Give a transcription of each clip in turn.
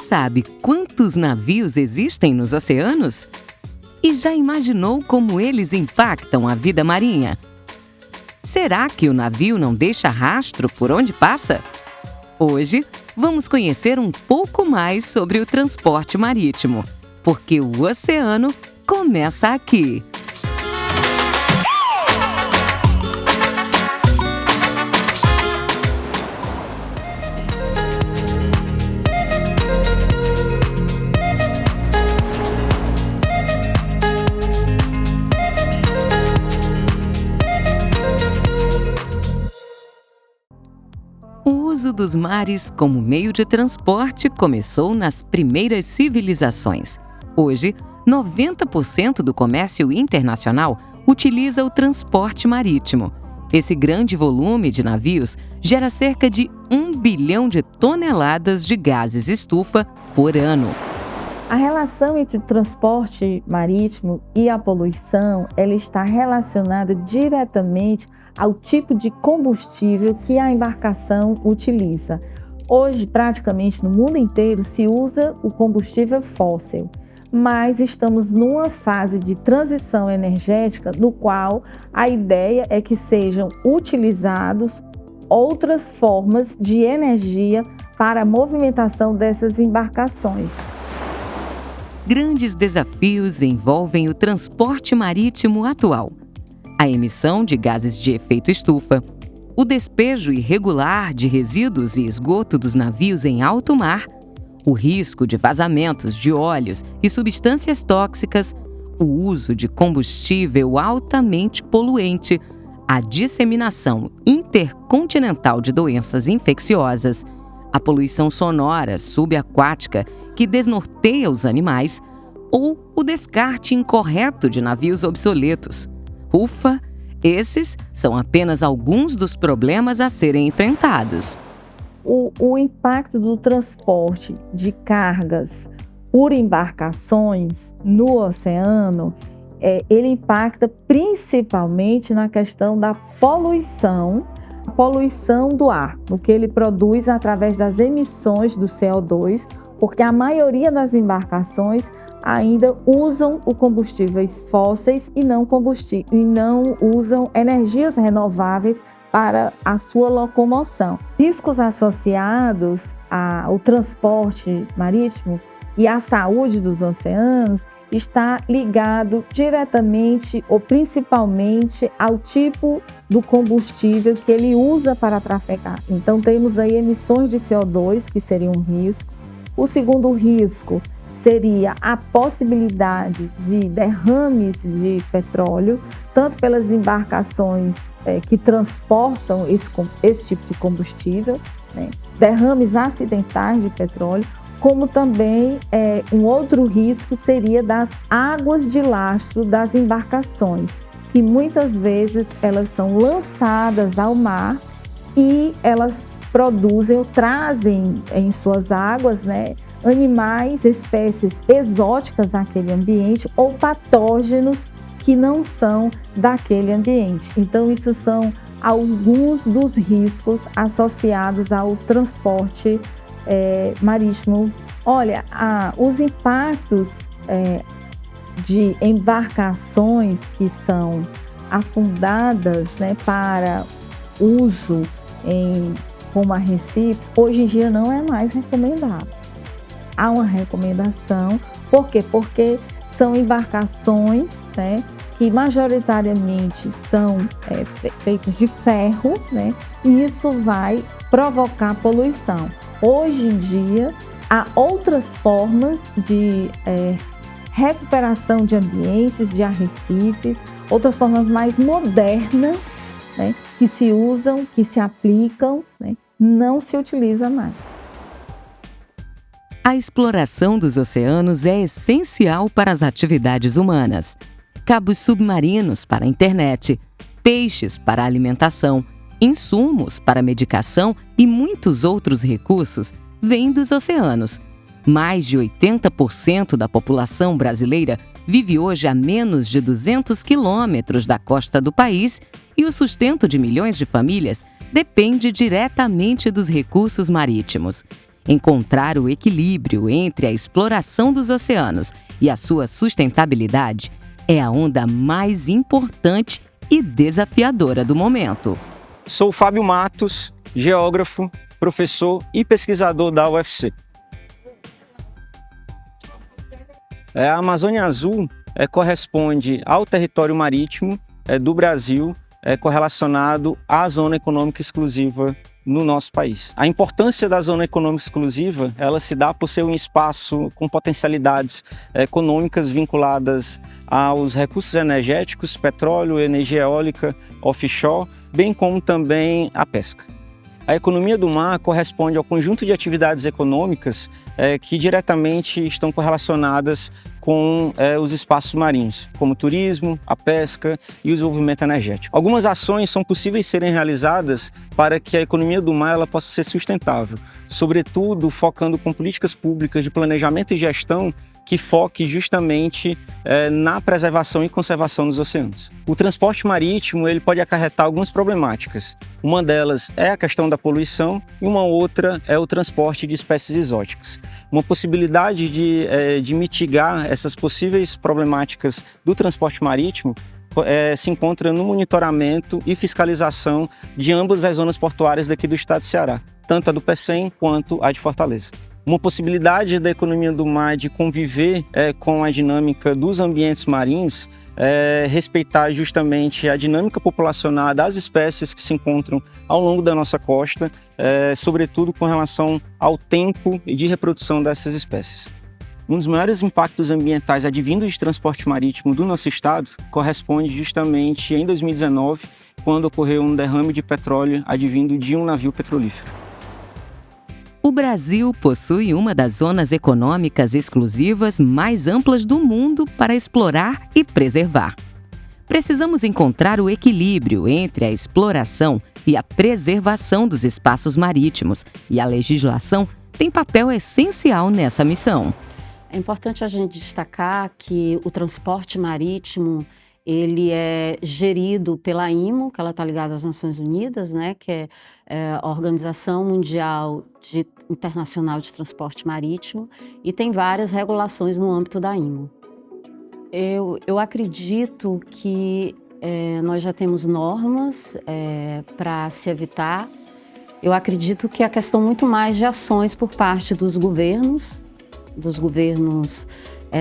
sabe quantos navios existem nos oceanos? E já imaginou como eles impactam a vida marinha? Será que o navio não deixa rastro por onde passa? Hoje, vamos conhecer um pouco mais sobre o transporte marítimo, porque o oceano começa aqui. O uso dos mares como meio de transporte começou nas primeiras civilizações. Hoje, 90% do comércio internacional utiliza o transporte marítimo. Esse grande volume de navios gera cerca de 1 bilhão de toneladas de gases estufa por ano. A relação entre o transporte marítimo e a poluição, ela está relacionada diretamente ao tipo de combustível que a embarcação utiliza. Hoje, praticamente no mundo inteiro, se usa o combustível fóssil, mas estamos numa fase de transição energética no qual a ideia é que sejam utilizados outras formas de energia para a movimentação dessas embarcações. Grandes desafios envolvem o transporte marítimo atual. A emissão de gases de efeito estufa, o despejo irregular de resíduos e esgoto dos navios em alto mar, o risco de vazamentos de óleos e substâncias tóxicas, o uso de combustível altamente poluente, a disseminação intercontinental de doenças infecciosas, a poluição sonora subaquática que desnorteia os animais ou o descarte incorreto de navios obsoletos. Ufa! Esses são apenas alguns dos problemas a serem enfrentados. O impacto do transporte de cargas por embarcações no oceano, ele impacta principalmente na questão da poluição, a poluição do ar, no que ele produz através das emissões do CO2, porque a maioria das embarcações ainda usam os combustíveis fósseis e não usam energias renováveis para a sua locomoção. Riscos associados ao transporte marítimo e à saúde dos oceanos está ligado diretamente ou principalmente ao tipo do combustível que ele usa para trafegar. Então temos aí emissões de CO2, que seria um risco. O segundo risco seria a possibilidade de derrames de petróleo, tanto pelas embarcações que transportam esse tipo de combustível, né? Derrames acidentais de petróleo, como também um outro risco seria das águas de lastro das embarcações, que muitas vezes elas são lançadas ao mar e elas produzem ou trazem em suas águas, né, animais, espécies exóticas àquele ambiente ou patógenos que não são daquele ambiente. Então, isso são alguns dos riscos associados ao transporte marítimo. Olha, os impactos de embarcações que são afundadas, né, para uso como arrecifes, hoje em dia não é mais recomendado. Há uma recomendação, por quê? Porque são embarcações, né, que majoritariamente são feitas de ferro, né, e isso vai provocar poluição. Hoje em dia, há outras formas de recuperação de ambientes, de arrecifes, outras formas mais modernas, né, que se usam, que se aplicam, né, não se utiliza mais. A exploração dos oceanos é essencial para as atividades humanas. Cabos submarinos para a internet, peixes para a alimentação, insumos para a medicação e muitos outros recursos vêm dos oceanos. Mais de 80% da população brasileira vive hoje a menos de 200 quilômetros da costa do país e o sustento de milhões de famílias depende diretamente dos recursos marítimos. Encontrar o equilíbrio entre a exploração dos oceanos e a sua sustentabilidade é a onda mais importante e desafiadora do momento. Sou Fábio Matos, geógrafo, professor e pesquisador da UFC. A Amazônia Azul corresponde ao território marítimo do Brasil correlacionado à zona econômica exclusiva no nosso país. A importância da zona econômica exclusiva, ela se dá por ser um espaço com potencialidades econômicas vinculadas aos recursos energéticos, petróleo, energia eólica, offshore, bem como também a pesca. A economia do mar corresponde ao conjunto de atividades econômicas que diretamente estão correlacionadas com os espaços marinhos, como o turismo, a pesca e o desenvolvimento energético. Algumas ações são possíveis serem realizadas para que a economia do mar ela possa ser sustentável, sobretudo focando com políticas públicas de planejamento e gestão que foque justamente na preservação e conservação dos oceanos. O transporte marítimo ele pode acarretar algumas problemáticas. Uma delas é a questão da poluição e uma outra é o transporte de espécies exóticas. Uma possibilidade de mitigar essas possíveis problemáticas do transporte marítimo se encontra no monitoramento e fiscalização de ambas as zonas portuárias daqui do estado de Ceará, tanto a do Pecém quanto a de Fortaleza. Uma possibilidade da economia do mar de conviver com a dinâmica dos ambientes marinhos respeitar justamente a dinâmica populacional das espécies que se encontram ao longo da nossa costa, sobretudo com relação ao tempo de reprodução dessas espécies. Um dos maiores impactos ambientais advindos de transporte marítimo do nosso estado corresponde justamente em 2019, quando ocorreu um derrame de petróleo advindo de um navio petrolífero. O Brasil possui uma das zonas econômicas exclusivas mais amplas do mundo para explorar e preservar. Precisamos encontrar o equilíbrio entre a exploração e a preservação dos espaços marítimos, e a legislação tem papel essencial nessa missão. É importante a gente destacar que o transporte marítimo ele é gerido pela IMO, que ela está ligada às Nações Unidas, né, que é a Organização Mundial Internacional de Transporte Marítimo, e tem várias regulações no âmbito da IMO. Eu acredito que nós já temos normas para se evitar. Eu acredito que é a questão muito mais de ações por parte dos governos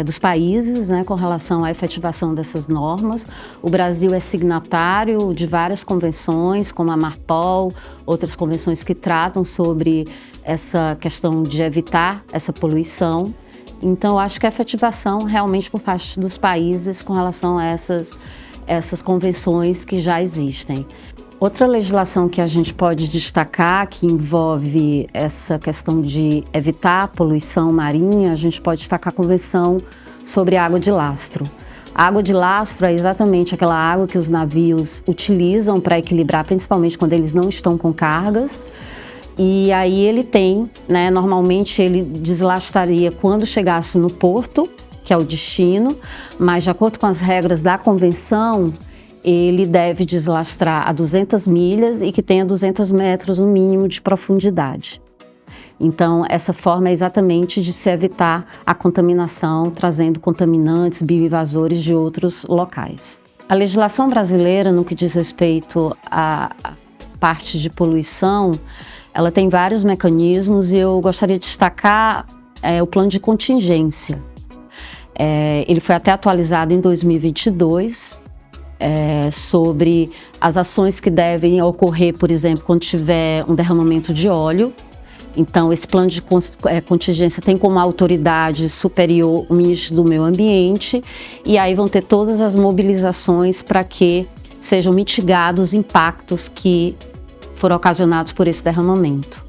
dos países, né, com relação à efetivação dessas normas. O Brasil é signatário de várias convenções, como a Marpol, outras convenções que tratam sobre essa questão de evitar essa poluição. Então, eu acho que a efetivação realmente por parte dos países com relação a essas convenções que já existem. Outra legislação que a gente pode destacar, que envolve essa questão de evitar a poluição marinha, a gente pode destacar a Convenção sobre a Água de Lastro. A água de lastro é exatamente aquela água que os navios utilizam para equilibrar, principalmente quando eles não estão com cargas. E aí ele tem, né, normalmente ele deslastraria quando chegasse no porto, que é o destino, mas de acordo com as regras da convenção, ele deve deslastrar a 200 milhas e que tenha 200 metros no mínimo de profundidade. Então, essa forma é exatamente de se evitar a contaminação, trazendo contaminantes, bioinvasores de outros locais. A legislação brasileira, no que diz respeito à parte de poluição, ela tem vários mecanismos e eu gostaria de destacar o plano de contingência. Ele foi até atualizado em 2022, sobre as ações que devem ocorrer, por exemplo, quando tiver um derramamento de óleo. Então, esse plano de contingência tem como autoridade superior o ministro do Meio Ambiente, e aí vão ter todas as mobilizações para que sejam mitigados os impactos que foram ocasionados por esse derramamento.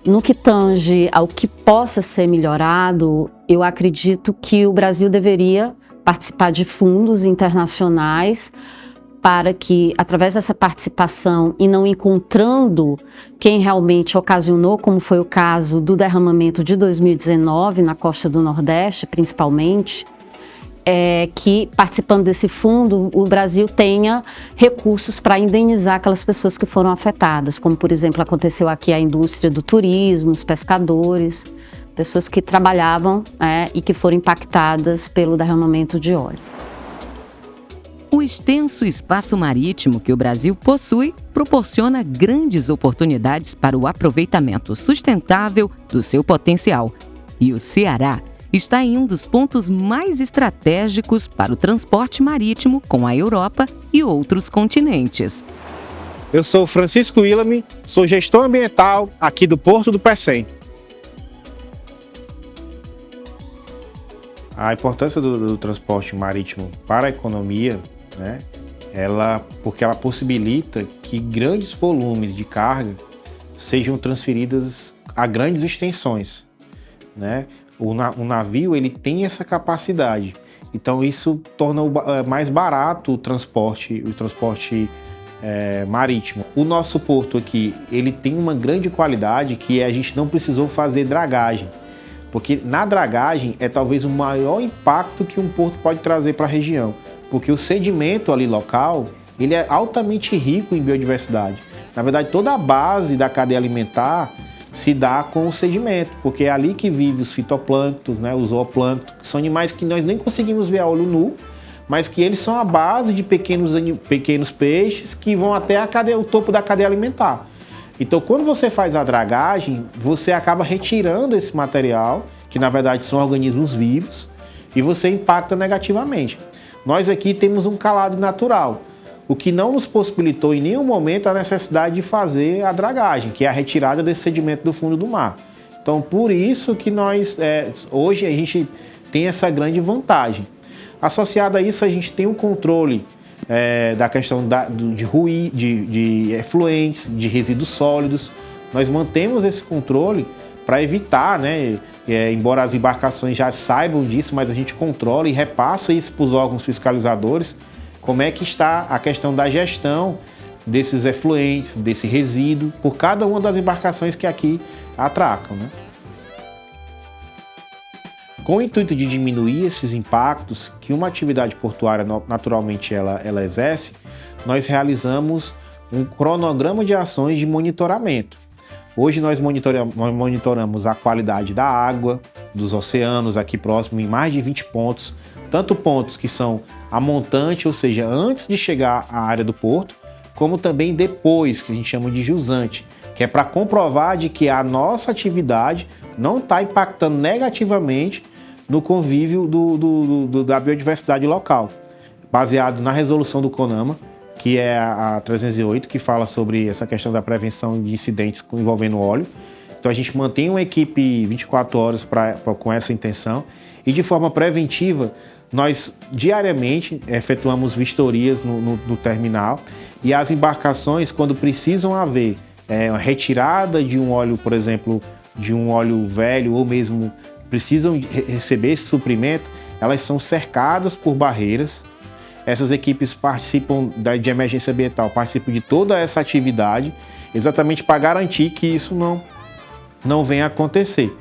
No que tange ao que possa ser melhorado, eu acredito que o Brasil deveria participar de fundos internacionais para que, através dessa participação e não encontrando quem realmente ocasionou, como foi o caso do derramamento de 2019 na costa do Nordeste, principalmente, que, participando desse fundo, o Brasil tenha recursos para indenizar aquelas pessoas que foram afetadas, como, por exemplo, aconteceu aqui a indústria do turismo, os pescadores, pessoas que trabalhavam e que foram impactadas pelo derramamento de óleo. O extenso espaço marítimo que o Brasil possui proporciona grandes oportunidades para o aproveitamento sustentável do seu potencial. E o Ceará está em um dos pontos mais estratégicos para o transporte marítimo com a Europa e outros continentes. Eu sou Francisco Willamy, sou gestor ambiental aqui do Porto do Pecém. A importância do transporte marítimo para a economia, porque ela possibilita que grandes volumes de carga sejam transferidas a grandes extensões, O navio ele tem essa capacidade, então isso torna mais barato o transporte marítimo. O nosso porto aqui ele tem uma grande qualidade que a gente não precisou fazer dragagem, porque na dragagem é talvez o maior impacto que um porto pode trazer para a região, porque o sedimento ali local ele é altamente rico em biodiversidade. Na verdade, toda a base da cadeia alimentar se dá com o sedimento, porque é ali que vivem os fitoplânctons, os zooplânctons, que são animais que nós nem conseguimos ver a olho nu, mas que eles são a base de pequenos peixes que vão até o topo da cadeia alimentar. Então, quando você faz a dragagem, você acaba retirando esse material, que na verdade são organismos vivos, e você impacta negativamente. Nós aqui temos um calado natural, o que não nos possibilitou em nenhum momento a necessidade de fazer a dragagem, que é a retirada desse sedimento do fundo do mar. Então, por isso que hoje a gente tem essa grande vantagem. Associado a isso, a gente tem o controle da questão de ruído, de efluentes, de resíduos sólidos. Nós mantemos esse controle para evitar, embora as embarcações já saibam disso, mas a gente controla e repassa isso para os órgãos fiscalizadores, como é que está a questão da gestão desses efluentes, desse resíduo, por cada uma das embarcações que aqui atracam. Com o intuito de diminuir esses impactos que uma atividade portuária naturalmente ela exerce, nós realizamos um cronograma de ações de monitoramento. Hoje nós monitoramos a qualidade da água, dos oceanos aqui próximo em mais de 20 pontos, tanto pontos que são a montante, ou seja, antes de chegar à área do porto, como também depois, que a gente chama de jusante, que é para comprovar de que a nossa atividade não está impactando negativamente no convívio da biodiversidade local, baseado na resolução do CONAMA, que é a 308, que fala sobre essa questão da prevenção de incidentes envolvendo óleo. Então a gente mantém uma equipe 24 horas com essa intenção e de forma preventiva nós diariamente efetuamos vistorias no terminal e as embarcações, quando precisam haver uma retirada de um óleo, por exemplo, de um óleo velho ou mesmo precisam receber esse suprimento, elas são cercadas por barreiras. Essas equipes participam de emergência ambiental, participam de toda essa atividade, exatamente para garantir que isso não venha a acontecer.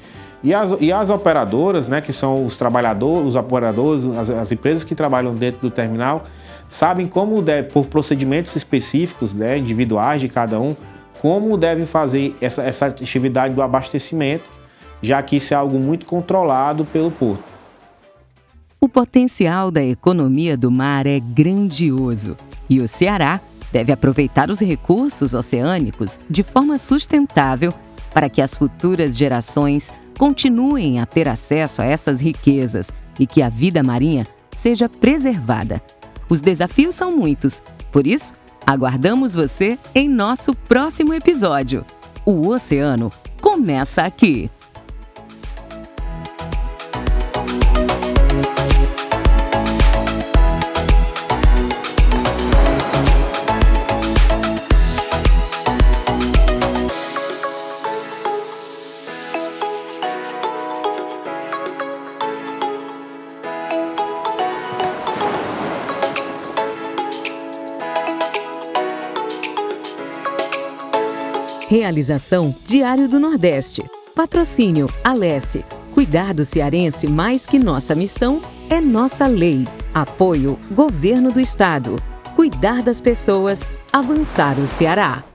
E as operadoras, que são os trabalhadores, os operadores, as empresas que trabalham dentro do terminal, sabem como por procedimentos específicos, individuais de cada um, como devem fazer essa atividade do abastecimento, já que isso é algo muito controlado pelo porto. O potencial da economia do mar é grandioso e o Ceará deve aproveitar os recursos oceânicos de forma sustentável para que as futuras gerações continuem a ter acesso a essas riquezas e que a vida marinha seja preservada. Os desafios são muitos, por isso, aguardamos você em nosso próximo episódio. O oceano começa aqui! Realização Diário do Nordeste. Patrocínio Alesse. Cuidar do cearense mais que nossa missão é nossa lei. Apoio Governo do Estado. Cuidar das pessoas, avançar o Ceará.